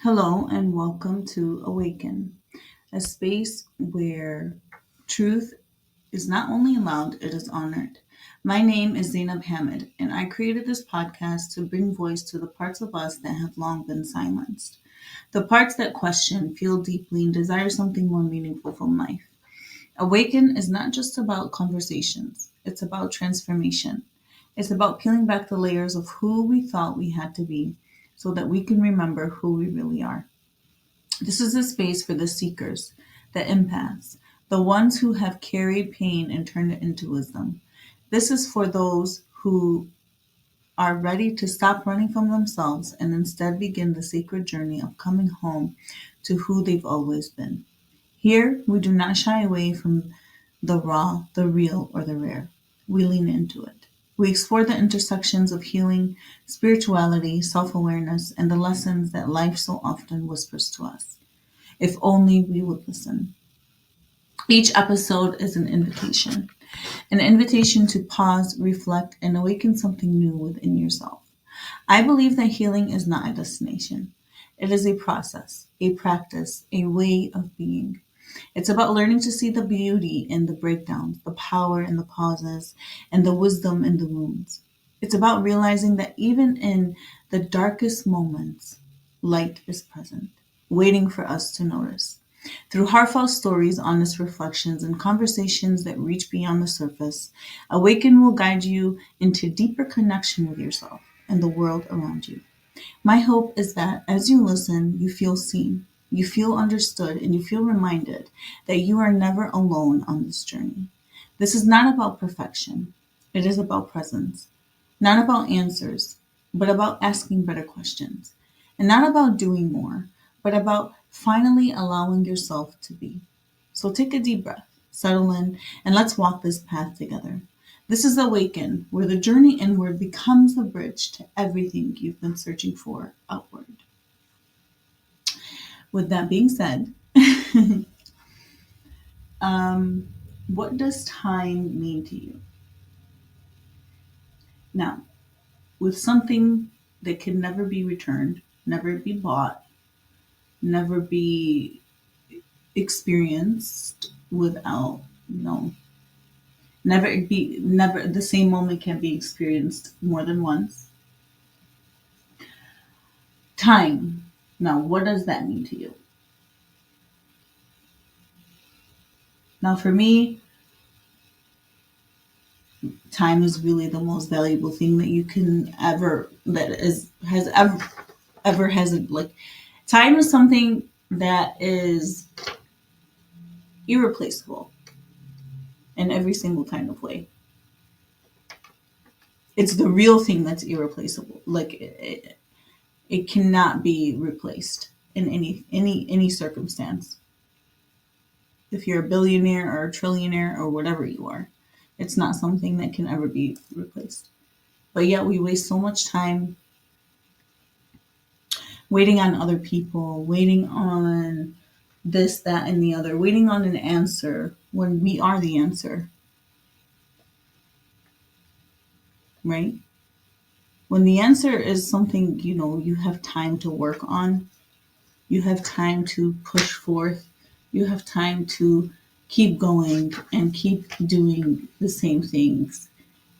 Hello and welcome to Awaken, a space where truth is not only allowed, it is honored. My name is Zainab Hamid, and I created this podcast to bring voice to the parts of us that have long been silenced. The parts that question, feel deeply, and desire something more meaningful from life. Awaken is not just about conversations, it's about transformation. It's about peeling back the layers of who we thought we had to be so that we can remember who we really are. This is a space for the seekers, the empaths, the ones who have carried pain and turned it into wisdom. This is for those who are ready to stop running from themselves and instead begin the sacred journey of coming home to who they've always been. Here, we do not shy away from the raw, the real, or the rare. We lean into it. We explore the intersections of healing, spirituality, self awareness, and the lessons that life so often whispers to us. If only we would listen. Each episode is an invitation to pause, reflect, and awaken something new within yourself. I believe that healing is not a destination. It is a process, a practice, a way of being. It's about learning to see the beauty in the breakdowns, the power in the pauses, and the wisdom in the wounds. It's about realizing that even in the darkest moments, light is present, waiting for us to notice. Through heartfelt stories, honest reflections, and conversations that reach beyond the surface, Awaken will guide you into deeper connection with yourself and the world around you. My hope is that as you listen, you feel seen, you feel understood, and you feel reminded that you are never alone on this journey. This is not about perfection, it is about presence, not about answers, but about asking better questions, and not about doing more, but about finally allowing yourself to be. So take a deep breath, settle in, and let's walk this path together. This is Awaken, where the journey inward becomes the bridge to everything you've been searching for outward. With that being said, um, what does time mean to you? Now, with something that can never be returned, never be bought, never be experienced without, never the same moment can be experienced more than once. Time. Now, what does that mean to you? Now, for me, time is really the most valuable thing that you can ever that is has ever has like time is something that is irreplaceable in every single kind of way. It's the real thing that's irreplaceable. It cannot be replaced in any circumstance. If you're a billionaire or a trillionaire or whatever you are, it's not something that can ever be replaced. But yet we waste so much time waiting on other people, waiting on this, that, and the other, waiting on an answer when we are the answer, right? When the answer is something, you have time to work on, you have time to push forth, you have time to keep going and keep doing the same things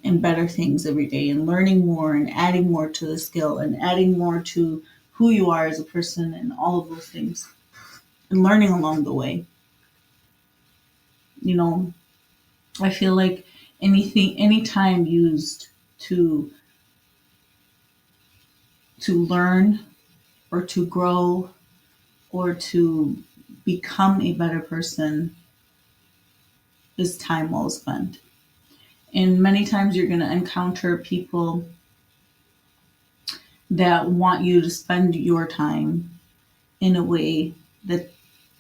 and better things every day and learning more and adding more to the skill and adding more to who you are as a person and all of those things and learning along the way. You know, I feel like any time used to learn or to grow or to become a better person is time well spent. And many times you're going to encounter people that want you to spend your time in a way that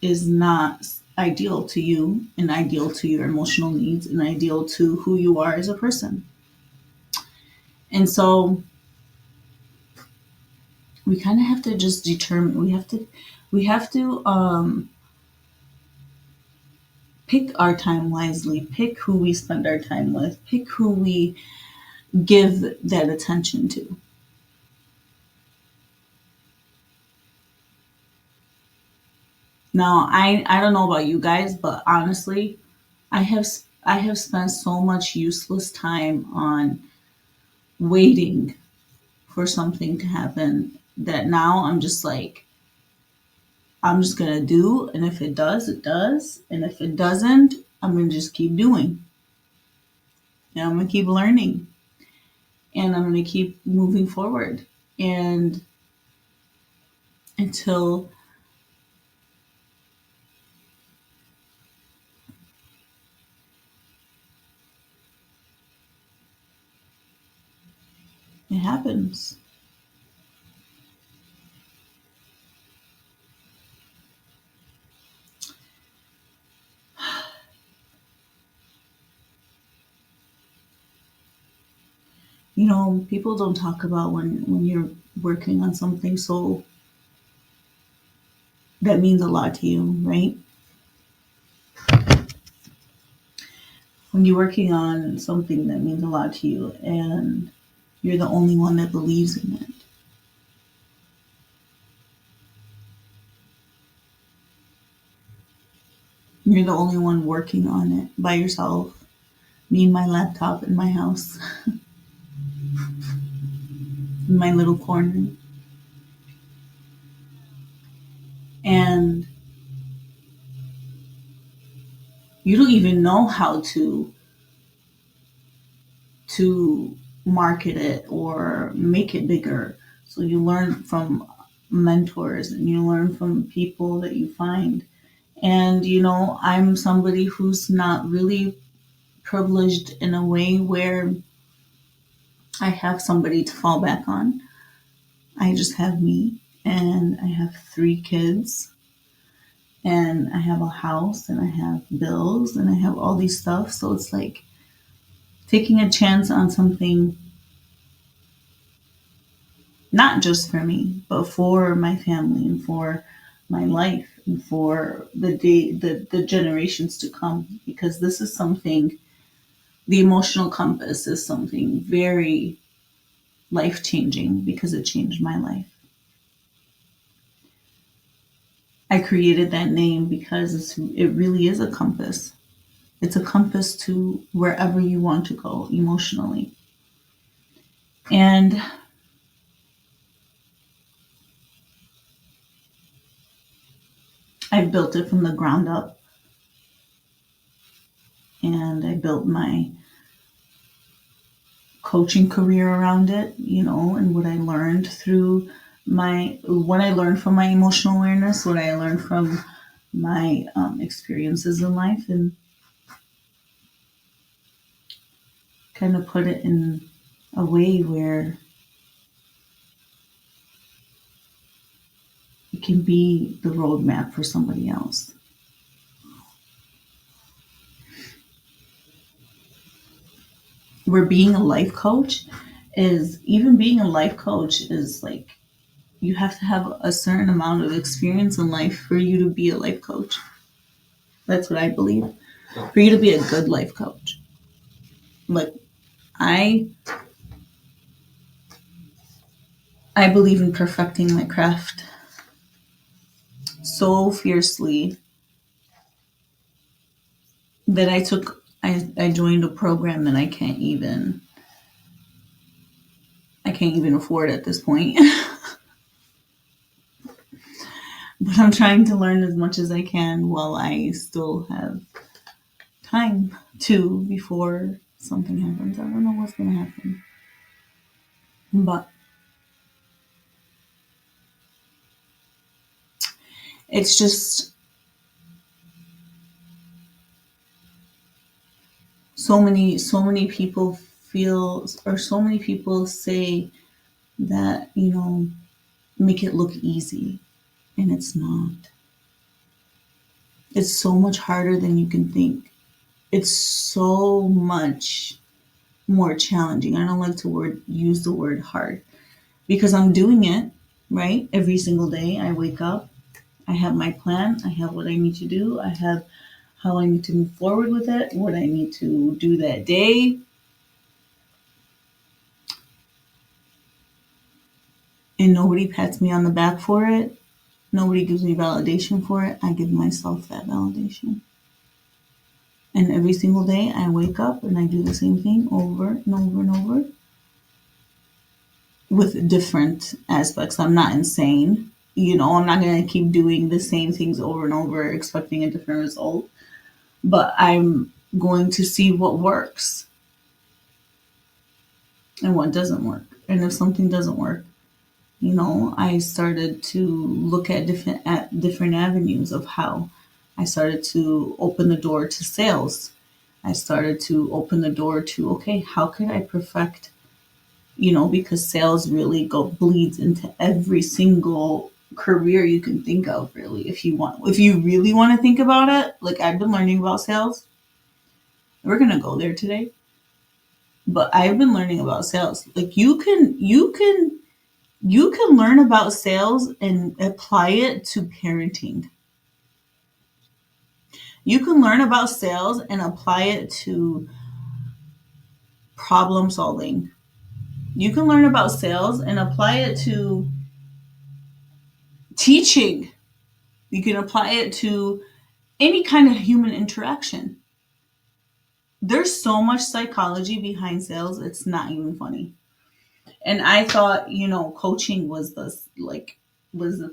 is not ideal to you and ideal to your emotional needs and ideal to who you are as a person. And so we kind of have to just determine, we have to pick our time wisely, pick who we spend our time with, pick who we give that attention to. Now, I don't know about you guys, but honestly, I have spent so much useless time on waiting for something to happen that now I'm just like, I'm just gonna do, and if it does, it does, and if it doesn't, I'm gonna just keep doing, and I'm gonna keep learning, and I'm gonna keep moving forward, and until it happens. You know, people don't talk about when you're working on something so that means a lot to you, right? When you're working on something that means a lot to you and you're the only one that believes in it. You're the only one working on it by yourself. Me and my laptop in my house, in my little corner. And you don't even know how to market it or make it bigger. So you learn from mentors and you learn from people that you find. And you know, I'm somebody who's not really privileged in a way where I have somebody to fall back on. I just have me, and I have three kids, and I have a house, and I have bills, and I have all these stuff. So it's like taking a chance on something not just for me, but for my family and for my life and for the generations to come. Because this is something, the emotional compass is something very life changing because it changed my life. I created that name because it really is a compass. It's a compass to wherever you want to go emotionally. And I built it from the ground up. And I built my coaching career around it, you know, and what I learned through what I learned from my emotional awareness, what I learned from my experiences in life, and kind of put it in a way where it can be the roadmap for somebody else. Where being a life coach is, even being a life coach is like, you have to have a certain amount of experience in life for you to be a life coach. That's what I believe. For you to be a good life coach. Like, I I believe in perfecting my craft so fiercely that I joined a program that I can't even afford at this point. But I'm trying to learn as much as I can while I still have time to before something happens. I don't know what's gonna happen. But it's just so many people feel, or so many people say that, you know, make it look easy, and it's not. It's so much harder than you can think. It's so much more challenging. I don't like to use the word hard because I'm doing it, right? Every single day I wake up, I have my plan, I have what I need to do, I have how I need to move forward with it, what I need to do that day, and nobody pats me on the back for it. Nobody gives me validation for it. I give myself that validation. And every single day I wake up and I do the same thing over and over and over with different aspects. I'm not insane. I'm not going to keep doing the same things over and over expecting a different result, but I'm going to see what works and what doesn't work. And if something doesn't work, I started to look at different avenues of how I started to open the door to sales. I started to open the door to, okay, how could I perfect, because sales really bleeds into every single career you can think of, really. If you really want to think about it, like I've been learning about sales. We're going to go there today. But I've been learning about sales. Like you can learn about sales and apply it to parenting. You can learn about sales and apply it to problem solving. You can learn about sales and apply it to teaching. You can apply it to any kind of human interaction. There's so much psychology behind sales, it's not even funny. And I thought, coaching was the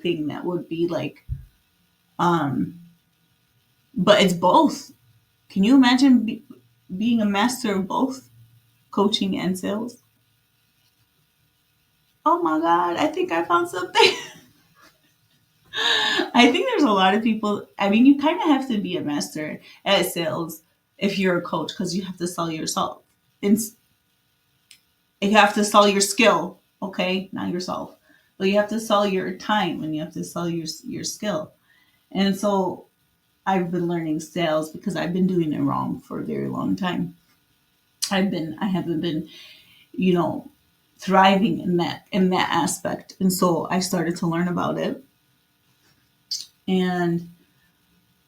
thing that would be like, um, but it's both. Can you imagine being a master of both coaching and sales? Oh my God, I think I found something. I think there's a lot of people. I mean, you kind of have to be a master at sales if you're a coach because you have to sell yourself. And you have to sell your skill, okay? Not yourself. But you have to sell your time and you have to sell your skill. And so I've been learning sales because I've been doing it wrong for a very long time. I haven't been, you know, thriving in that aspect. And so I started to learn about it. And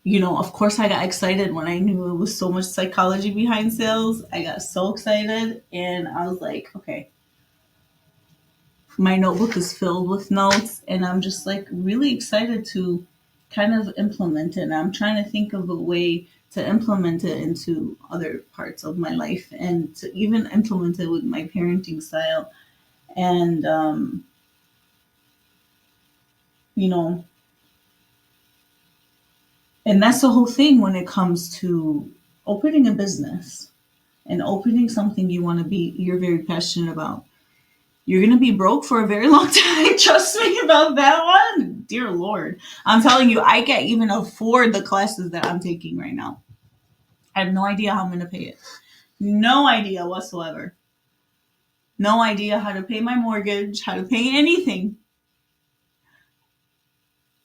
of course I got excited when I knew it was so much psychology behind sales. I got so excited and I was like, okay, my notebook is filled with notes and I'm just like really excited to kind of implement it. And I'm trying to think of a way to implement it into other parts of my life and to even implement it with my parenting style. And, you know, and that's the whole thing when it comes to opening a business and opening something you're very passionate about. You're going to be broke for a very long time. Trust me about that one. Dear Lord. I'm telling you, I can't even afford the classes that I'm taking right now. I have no idea how I'm going to pay it. No idea whatsoever. No idea how to pay my mortgage, how to pay anything.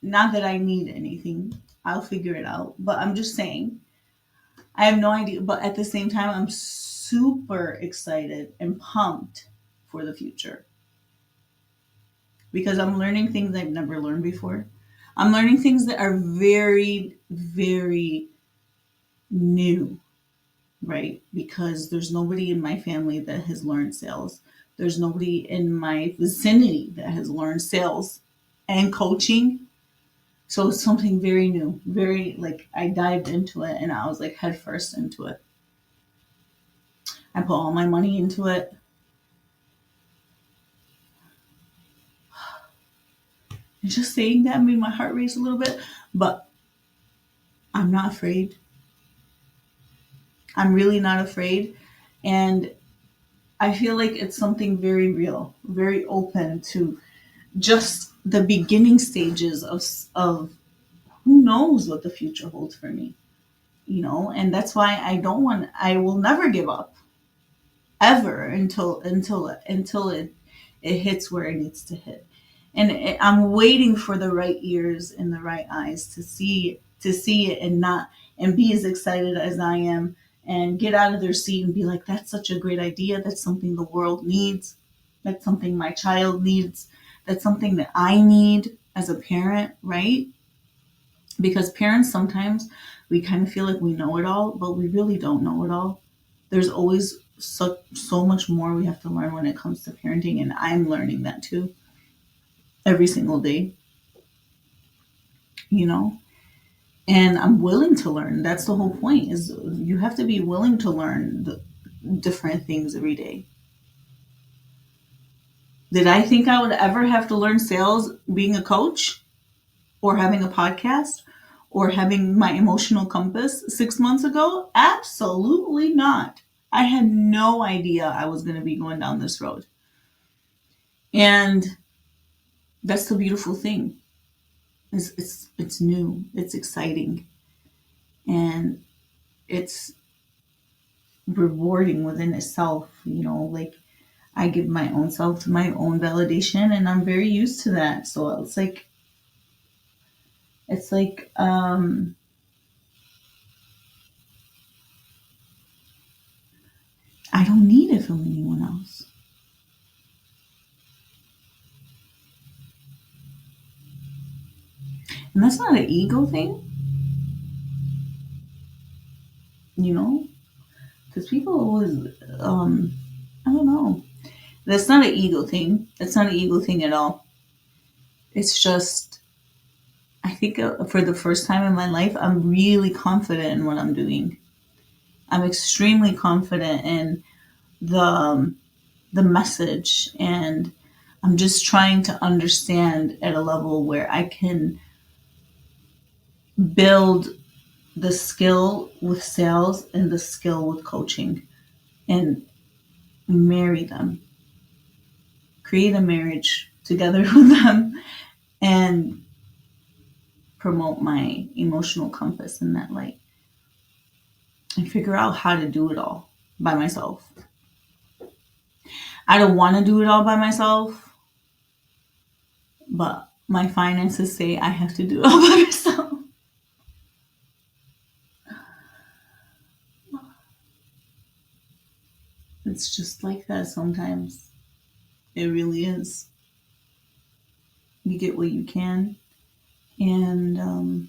Not that I need anything. I'll figure it out. But I'm just saying, I have no idea. But at the same time, I'm super excited and pumped for the future because I'm learning things I've never learned before. I'm learning things that are very, very new, right? Because there's nobody in my family that has learned sales. There's nobody in my vicinity that has learned sales and coaching. So it's something very new, very like I dived into it and I was like head first into it. I put all my money into it. And just saying that made my heart race a little bit, but I'm not afraid. I'm really not afraid. And I feel like it's something very real, very open to just the beginning stages of who knows what the future holds for me, and that's why I will never give up ever until it hits where it needs to hit. And I'm waiting for the right ears and the right eyes to see it and be as excited as I am and get out of their seat and be like, that's such a great idea. That's something the world needs. That's something my child needs. That's something that I need as a parent, right? Because parents sometimes we kind of feel like we know it all, but we really don't know it all. There's always so much more we have to learn when it comes to parenting, and I'm learning that too every single day. you know? And I'm willing to learn. That's the whole point, is you have to be willing to learn the different things every day. Did I think I would ever have to learn sales being a coach or having a podcast or having my emotional compass 6 months ago? Absolutely not. I had no idea I was going to be going down this road. And that's the beautiful thing. It's new, it's exciting, and it's rewarding within itself. Like, I give my own self to my own validation, and I'm very used to that. So it's like I don't need it from anyone else. And that's not an ego thing, you know, because people always, I don't know. That's not an ego thing. That's not an ego thing at all. It's just, I think for the first time in my life, I'm really confident in what I'm doing. I'm extremely confident in the the message, and I'm just trying to understand at a level where I can build the skill with sales and the skill with coaching and marry them, create a marriage together with them, and promote my emotional compass in that light and figure out how to do it all by myself. I don't want to do it all by myself, but my finances say I have to do it all by myself. It's just like that sometimes. It really is. You get what you can, and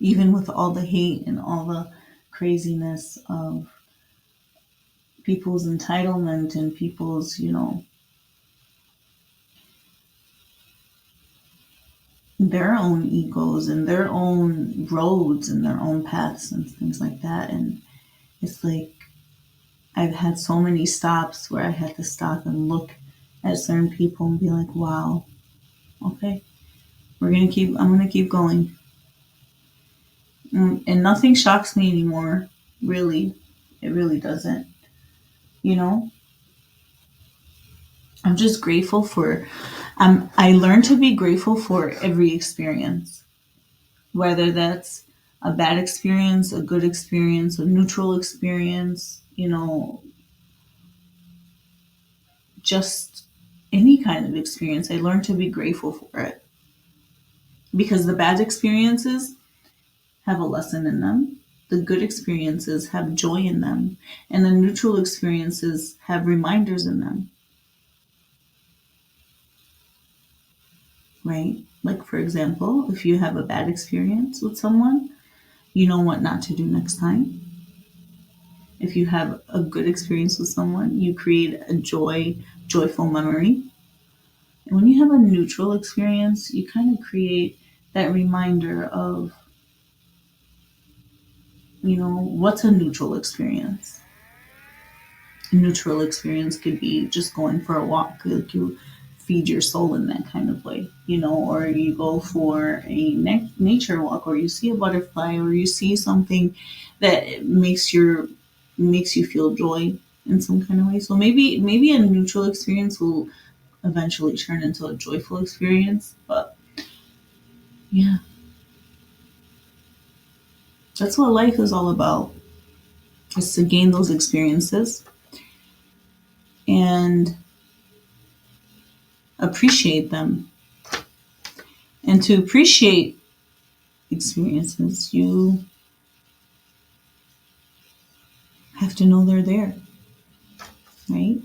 even with all the hate and all the craziness of people's entitlement and people's, their own egos and their own roads and their own paths and things like that. And it's like, I've had so many stops where I had to stop and look at certain people and be like, wow, okay, I'm going to keep going. And nothing shocks me anymore, really. It really doesn't. You know, I'm just grateful for, I learned to be grateful for every experience, whether that's a bad experience, a good experience, a neutral experience, just any kind of experience. I learned to be grateful for it, because the bad experiences have a lesson in them. The good experiences have joy in them, and the neutral experiences have reminders in them, right? Like, for example, if you have a bad experience with someone, you know what not to do next time. If you have a good experience with someone, you create a joyful memory. And when you have a neutral experience, you kind of create that reminder of, what's a neutral experience? A neutral experience could be just going for a walk, like you feed your soul in that kind of way, or you go for a nature walk, or you see a butterfly, or you see something that makes you feel joy in some kind of way. So maybe a neutral experience will eventually turn into a joyful experience. But yeah, that's what life is all about. Is to gain those experiences and appreciate them. And to appreciate experiences, you have to know they're there, right?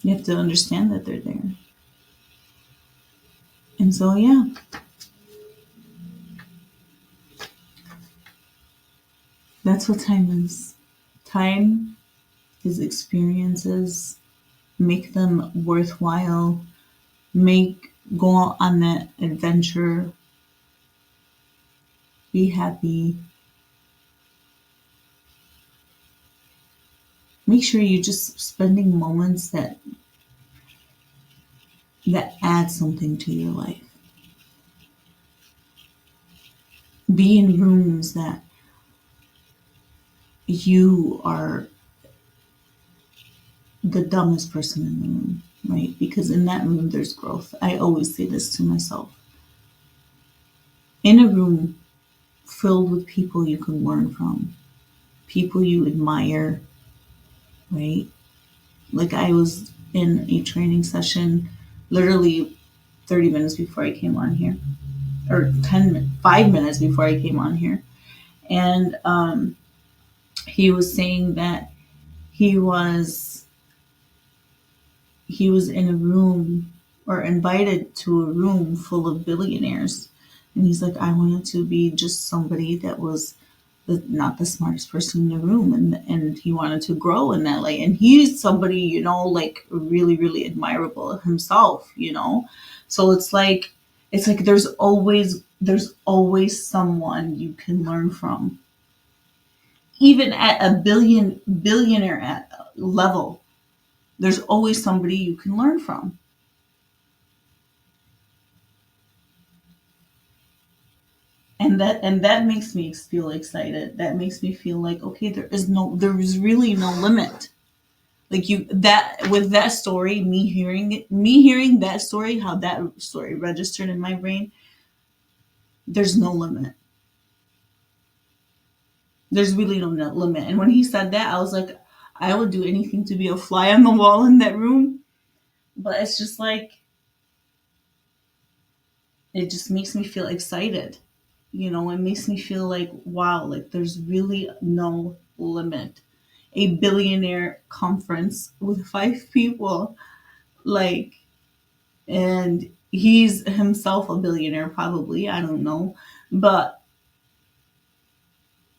You have to understand that they're there. And so, yeah, That's what time is. Time is experiences. Make them worthwhile. Go on that adventure. Be happy. Make sure you're just spending moments that add something to your life. Be in rooms that you are the dumbest person in the room, right? Because in that room, there's growth. I always say this to myself. In a room filled with people you can learn from, people you admire, right? Like I was in a training session literally 30 minutes before I came on here, or 5 minutes before I came on here. And he was saying that he was in a room or invited to a room full of billionaires. And he's like, I wanted to be just somebody that was not the smartest person in the room. And he wanted to grow in that light. And he's somebody, like really, really admirable himself, So it's like there's always someone you can learn from. Even at a billionaire level, there's always somebody you can learn from. And that makes me feel excited. That makes me feel like, okay, there is really no limit. Like with that story, me hearing that story, how that story registered in my brain, there's no limit. There's really no limit. And when he said that, I was like, I would do anything to be a fly on the wall in that room. But it's just like, it just makes me feel excited. It makes me feel like, wow, like there's really no limit. A billionaire conference with 5 people, like, and he's himself a billionaire, probably. I don't know. But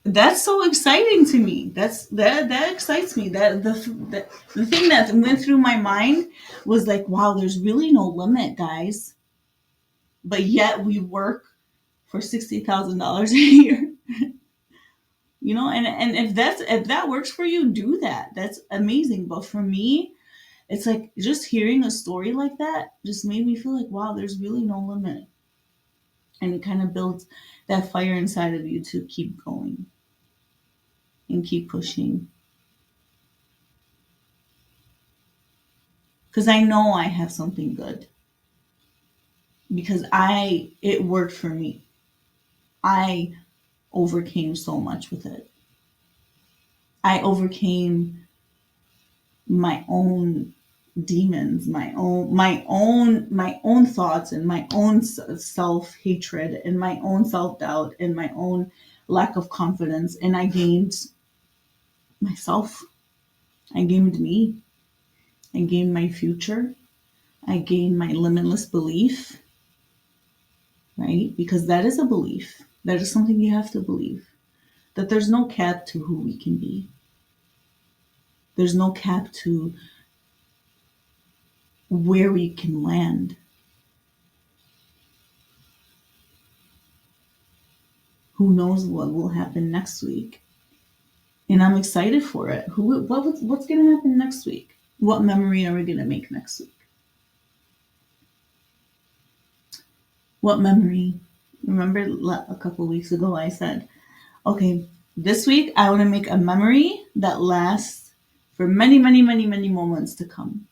that's so exciting to me. That excites me. The thing that went through my mind was like, wow, there's really no limit, guys. But yet we work for $60,000 a year. And if that works for you, do that. That's amazing. But for me, it's like just hearing a story like that just made me feel like, wow, there's really no limit. And it kind of builds that fire inside of you to keep going and keep pushing. Because I know I have something good. Because it worked for me. I overcame so much with it. I overcame my own demons, my own thoughts, and my own self-hatred, and my own self-doubt, and my own lack of confidence. And I gained myself. I gained me. I gained my future. I gained my limitless belief, right? Because that is a belief. That is something you have to believe. That there's no cap to who we can be. There's no cap to where we can land. Who knows what will happen next week? And I'm excited for it. What's going to happen next week? What memory are we going to make next week? What memory? Remember a couple weeks ago I said, okay, this week I want to make a memory that lasts for many, many, many, many moments to come.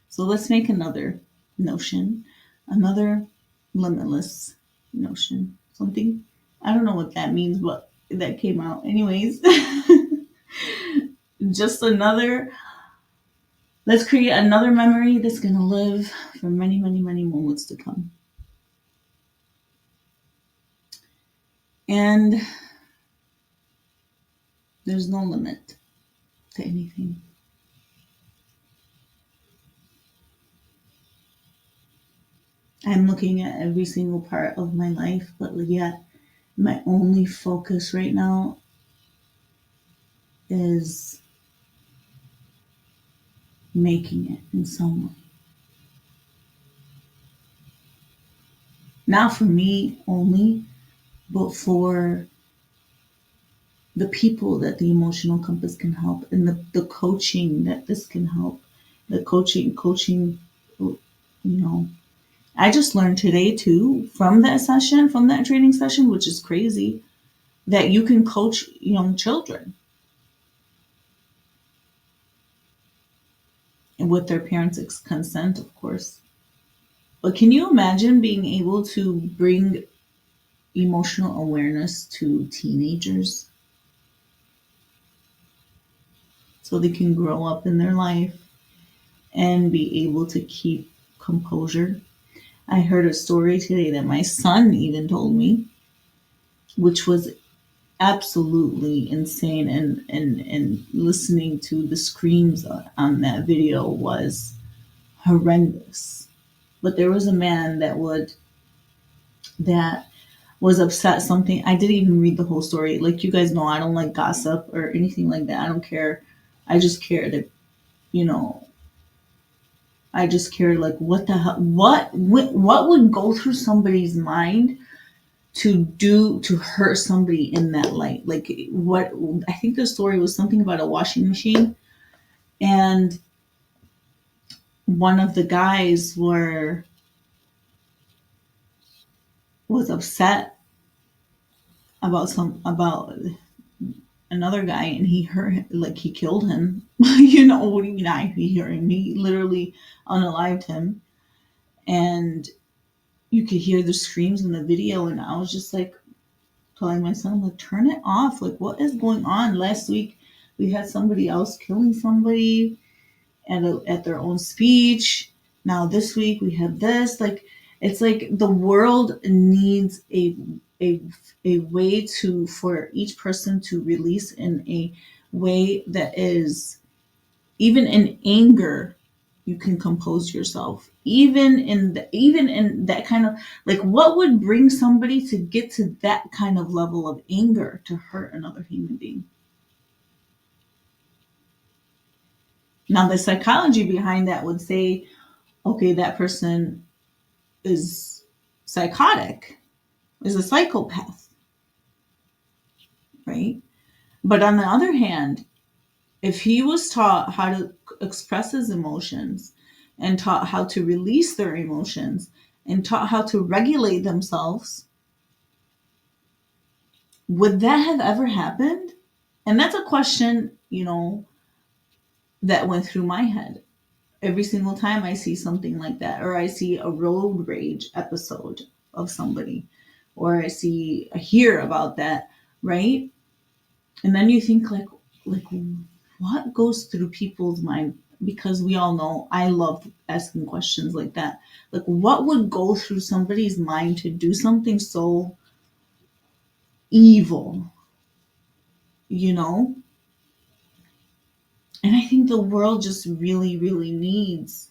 So let's make another notion, another limitless notion. Something, I don't know what that means, but that came out. Anyways, just let's create another memory that's going to live for many, many, many moments to come. And there's no limit to anything. I'm looking at every single part of my life, but yet my only focus right now is making it in some way. Not for me only, but for the people that the emotional compass can help, and the coaching that this can help. The coaching, you know. I just learned today too from that session, from that training session, which is crazy, that you can coach young children and with their parents' consent, of course. But can you imagine being able to bring emotional awareness to teenagers so they can grow up in their life and be able to keep composure? I heard a story today that my son even told me, which was absolutely insane. And listening to the screams on that video was horrendous. But there was a man that was upset something. I didn't even read the whole story. Like, you guys know, I don't like gossip or anything like that. I don't care. I just care that, you know, I just care, like, what the hell, what would go through somebody's mind to hurt somebody in that light? Like, what, I think the story was something about a washing machine, and one of the guys was upset about another guy, and he hurt, like, he killed him. You know, what do you mean he hurt him? He literally unalived him, and you could hear the screams in the video, and I was just like telling my son, like, turn it off. Like, what is going on? Last week we had somebody else killing somebody at their own speech. Now this week we have this. Like, it's like the world needs a a way to for each person to release in a way that is, even in anger, you can compose yourself. Even in that kind of, like, what would bring somebody to get to that kind of level of anger to hurt another human being? Now, the psychology behind that would say, okay, that person is psychotic, is a psychopath, right? But on the other hand, if he was taught how to express his emotions and taught how to release their emotions and taught how to regulate themselves, would that have ever happened? And that's a question, that went through my head every single time I see something like that, or I see a road rage episode of somebody, or I hear about that, right? And then you think, like what goes through people's mind? Because we all know I love asking questions like that. Like, what would go through somebody's mind to do something so evil, you know? And I think the world just really, really needs,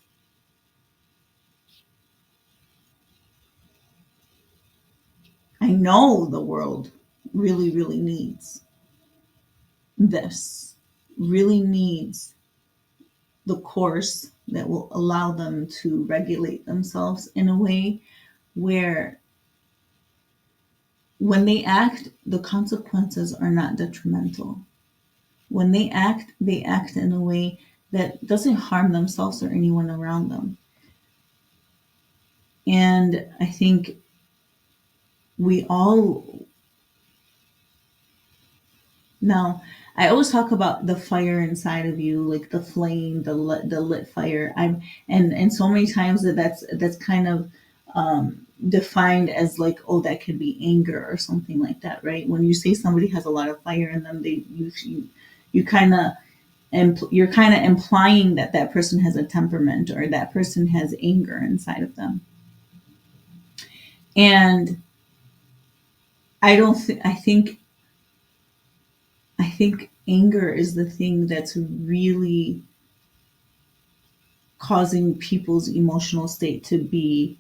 I know the world really, really needs this, really needs the course that will allow them to regulate themselves in a way where when they act, the consequences are not detrimental. When they act in a way that doesn't harm themselves or anyone around them. And I think we all, now, I always talk about the fire inside of you, like the flame, the lit fire. And so many times that's kind of defined as like, oh, that could be anger or something like that, right? When you say somebody has a lot of fire in them, you kind of, you're kind of implying that that person has a temperament or that person has anger inside of them. And I don't think I think anger is the thing that's really causing people's emotional state to be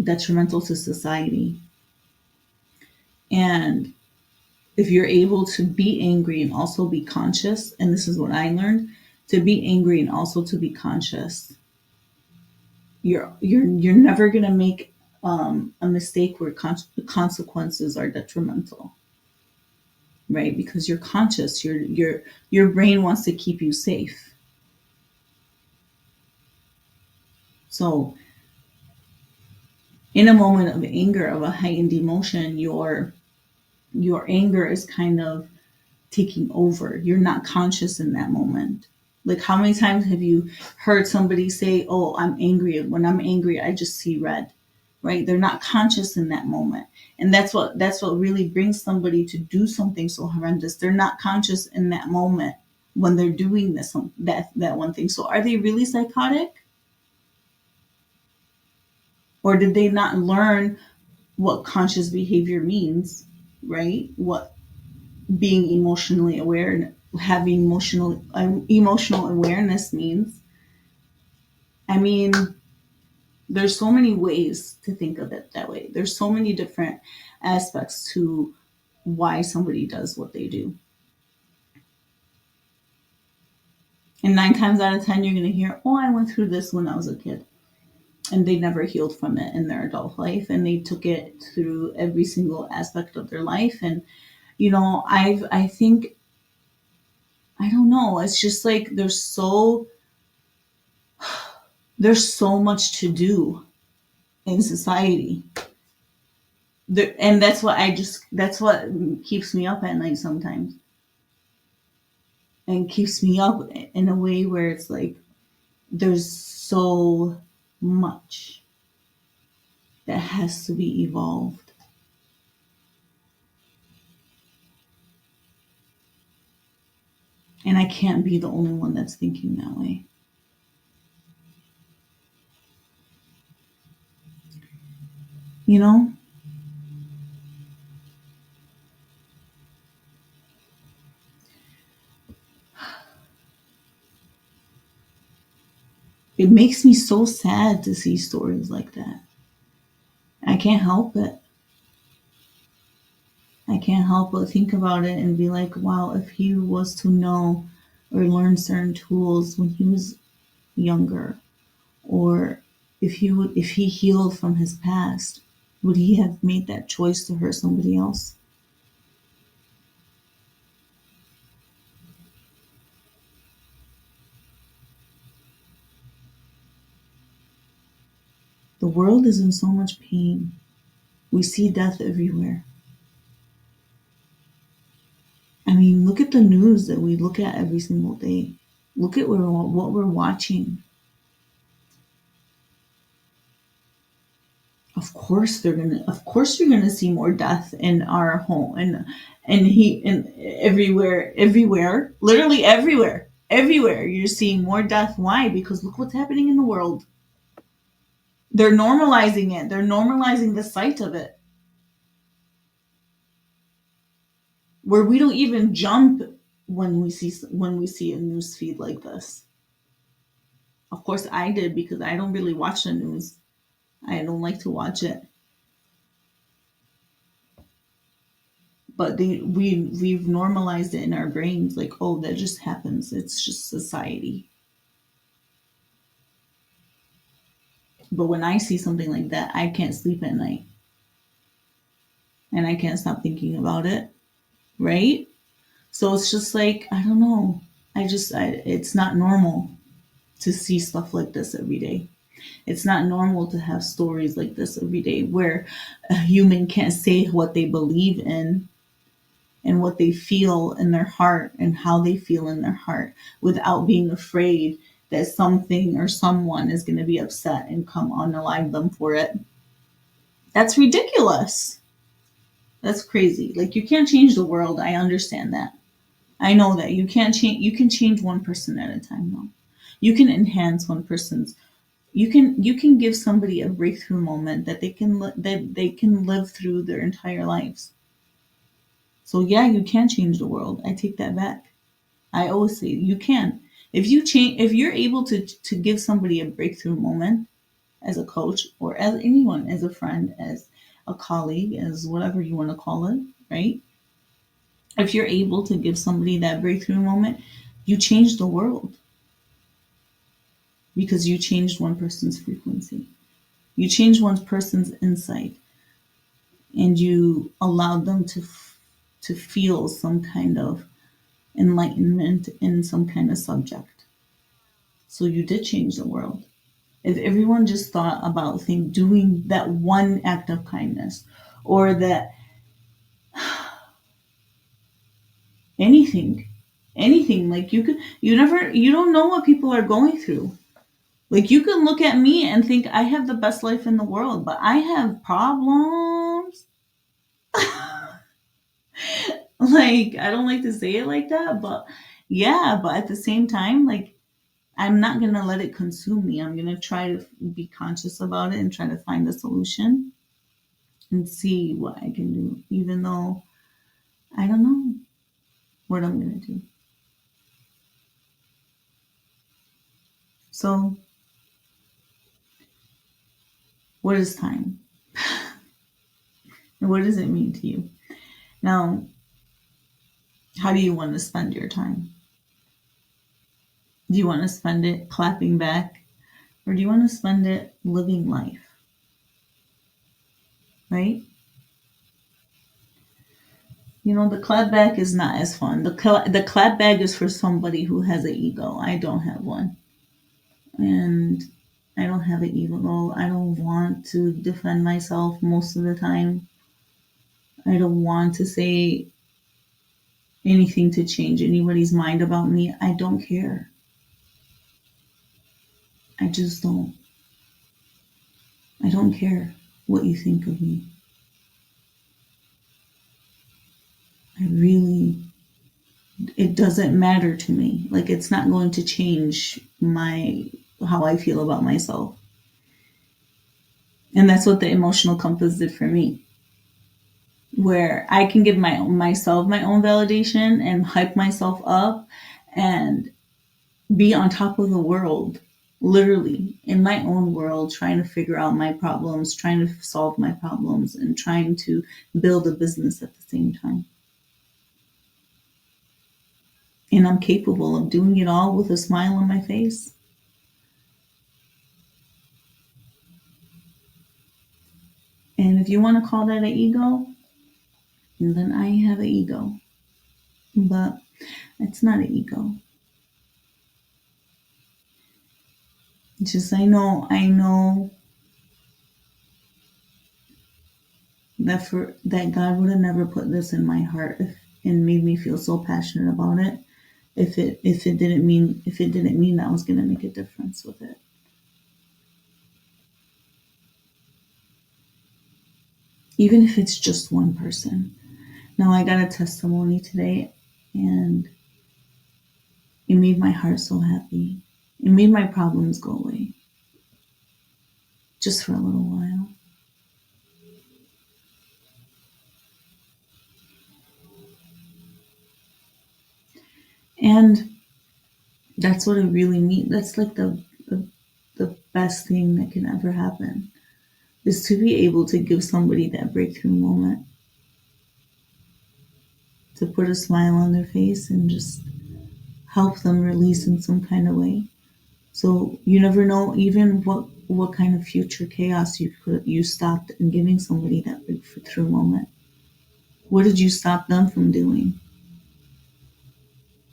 detrimental to society. And if you're able to be angry and also be conscious, and this is what I learned, to be angry and also to be conscious, you're never gonna make a mistake where the consequences are detrimental, right? Because you're conscious, your brain wants to keep you safe. So in a moment of anger, of a heightened emotion, your anger is kind of taking over. You're not conscious in that moment. Like, how many times have you heard somebody say, "Oh, I'm angry. When I'm angry, I just see red." Right? They're not conscious in that moment. And that's what really brings somebody to do something so horrendous. They're not conscious in that moment when they're doing that one thing. So are they really psychotic? Or did they not learn what conscious behavior means, right? What being emotionally aware and having emotional awareness means. I mean, there's so many ways to think of it that way. There's so many different aspects to why somebody does what they do. And 9 times out of 10, you're going to hear, "Oh, I went through this when I was a kid." And they never healed from it in their adult life. And they took it through every single aspect of their life. And, I think, I don't know, it's just like there's so much to do in society. And that's what keeps me up at night sometimes, and keeps me up in a way where it's like there's so much that has to be evolved, and I can't be the only one that's thinking that way. You know, it makes me so sad to see stories like that. I can't help it. I can't help but think about it and be like, wow, if he was to know or learn certain tools when he was younger, or if he healed from his past, would he have made that choice to hurt somebody else? The world is in so much pain. We see death everywhere. I mean, look at the news that we look at every single day. Look at what we're watching. Of course you're gonna see more death in our home, and everywhere, literally everywhere you're seeing more death. Why? Because look what's happening in the world. They're normalizing it. They're normalizing the sight of it, where we don't even jump when we see a news feed like this. Of course, I did, because I don't really watch the news. I don't like to watch it. But we've normalized it in our brains, like, oh, that just happens. It's just society. But when I see something like that, I can't sleep at night, and I can't stop thinking about it. Right? So it's just like, I don't know. It's not normal to see stuff like this every day. It's not normal to have stories like this every day, where a human can't say what they believe in and what they feel in their heart and how they feel in their heart, without being afraid that something or someone is going to be upset and come unalive them for it. That's ridiculous. That's crazy. Like, you can't change the world. I understand that. I know that you can't change. You can change one person at a time, though. You can enhance one person's. You can give somebody a breakthrough moment that they can live through their entire lives. So yeah, you can change the world. I take that back. I always say you can. If you're able to give somebody a breakthrough moment, as a coach or as anyone, as a friend, as a colleague, as whatever you want to call it, right? If you're able to give somebody that breakthrough moment, you change the world because you changed one person's frequency. You changed one person's insight and you allowed them to feel some kind of enlightenment in some kind of subject. So you did change the world. If everyone just thought about doing that one act of kindness or that anything, anything, like you don't know what people are going through. Like you can look at me and think I have the best life in the world, but I have problems. Like I don't like to say it like that, but yeah, but at the same time, like I'm not going to let it consume me. I'm going to try to be conscious about it and try to find a solution and see what I can do, even though I don't know what I'm going to do. So, what is time? And what does it mean to you? Now, how do you want to spend your time? Do you want to spend it clapping back or do you want to spend it living life? Right? You know, the clap back is not as fun. The clap back is for somebody who has an ego. I don't have one. And I don't have an ego. I don't want to defend myself most of the time. I don't want to say anything to change anybody's mind about me. I don't care. I just don't. I don't care what you think of me. I really, it doesn't matter to me. Like it's not going to change how I feel about myself. And that's what the emotional compass did for me. Where I can give myself my own validation and hype myself up and be on top of the world, literally in my own world, trying to figure out my problems, trying to solve my problems, and trying to build a business at the same time. And I'm capable of doing it all with a smile on my face. And if you want to call that an ego, then I have an ego. But it's not an ego. It's just I know that God would have never put this in my heart and made me feel so passionate about it if it didn't mean that I was gonna make a difference with it. Even if it's just one person. Now I got a testimony today and it made my heart so happy. It made my problems go away. Just for a little while. And that's what it really means. That's like the best thing that can ever happen is to be able to give somebody that breakthrough moment, to put a smile on their face and just help them release in some kind of way. So you never know even what kind of future chaos you stopped in giving somebody that breakthrough moment. What did you stop them from doing?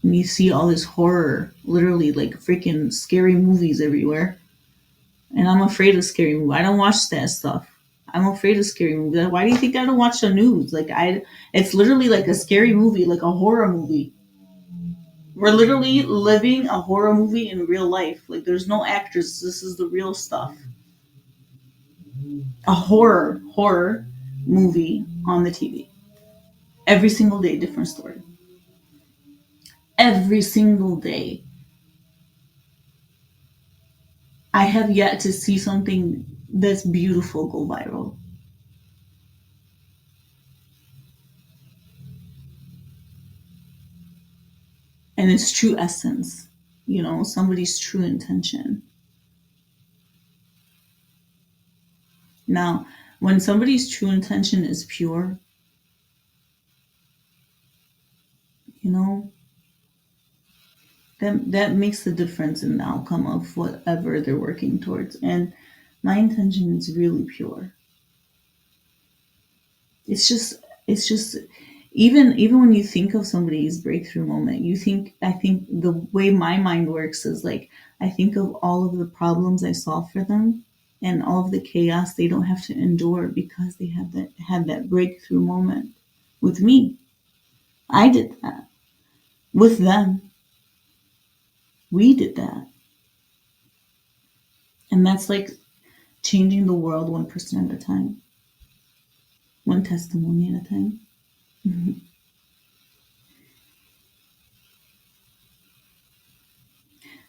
And you see all this horror, literally like freaking scary movies everywhere. And I'm afraid of scary movies. I don't watch that stuff. I'm afraid of scary movies. Why do you think I don't watch the news? It's literally like a scary movie, like a horror movie. We're literally living a horror movie in real life. Like there's no actors. This is the real stuff. A horror movie on the TV. Every single day, different story. Every single day. I have yet to see something that's beautiful go viral. And its true essence, somebody's true intention. Now, when somebody's true intention is pure, You know, that makes the difference in the outcome of whatever they're working towards. And my intention is really pure. It's just even when you think of somebody's breakthrough moment, I think the way my mind works is like I think of all of the problems I solved for them and all of the chaos they don't have to endure because they had that breakthrough moment with me. I did that with them. We did that. And that's like changing the world one person at a time, one testimony at a time. Mhm.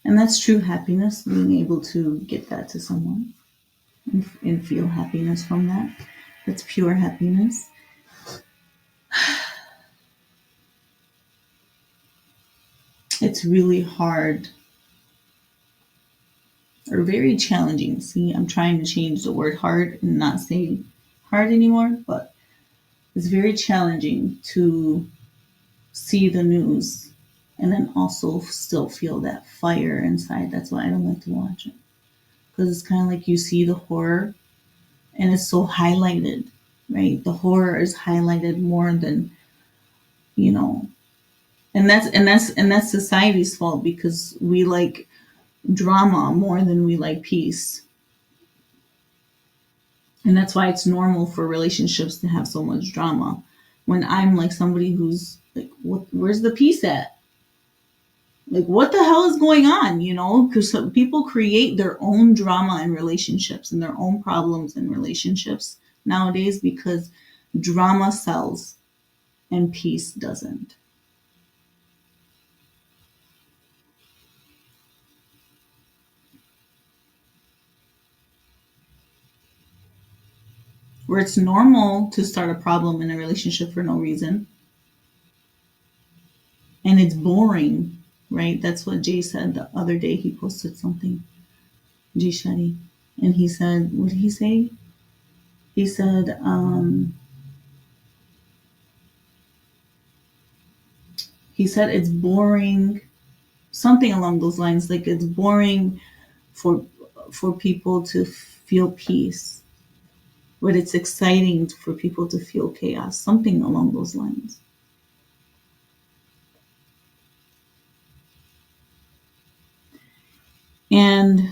And that's true happiness, being able to get that to someone and feel happiness from that. That's pure happiness. It's really hard or very challenging. See, I'm trying to change the word hard and not say hard anymore, but it's very challenging to see the news and then also still feel that fire inside. That's why I don't like to watch it. Because it's kind of like you see the horror and it's so highlighted, right? The horror is highlighted more than, you know, and that's society's fault because we like drama more than we like peace. And that's why it's normal for relationships to have so much drama. When I'm like somebody who's like, where's the peace at? Like, what the hell is going on? You know, because people create their own drama in relationships and their own problems in relationships nowadays because drama sells and peace doesn't. Where it's normal to start a problem in a relationship for no reason and it's boring, right? That's what Jay said the other day. He posted something, Jay Shetty, and he said, what did he say? He said, it's boring, something along those lines. Like it's boring for people to feel peace, but it's exciting for people to feel chaos. Something along those lines. And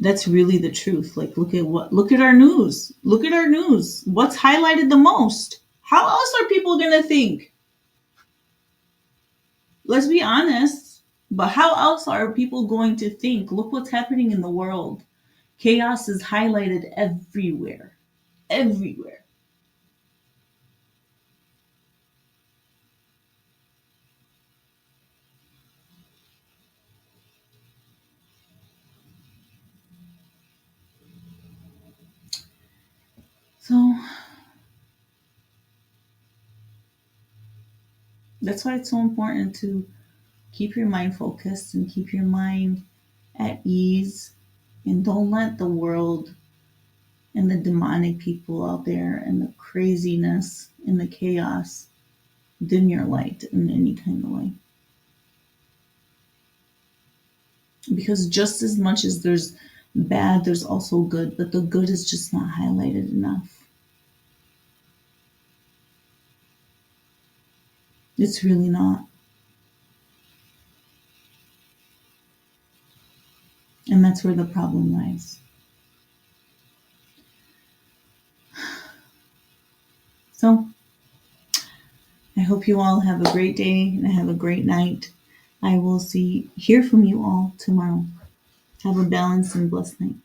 that's really the truth. Like look at our news. Look at our news. What's highlighted the most? How else are people gonna think? Let's be honest. But how else are people going to think? Look what's happening in the world. Chaos is highlighted everywhere. Everywhere. So that's why it's so important to keep your mind focused and keep your mind at ease and don't let the world and the demonic people out there and the craziness and the chaos dim your light in any kind of way. Because just as much as there's bad, there's also good, but the good is just not highlighted enough. It's really not. And that's where the problem lies. So I hope you all have a great day and have a great night. I will hear from you all tomorrow. Have a balanced and blessed night.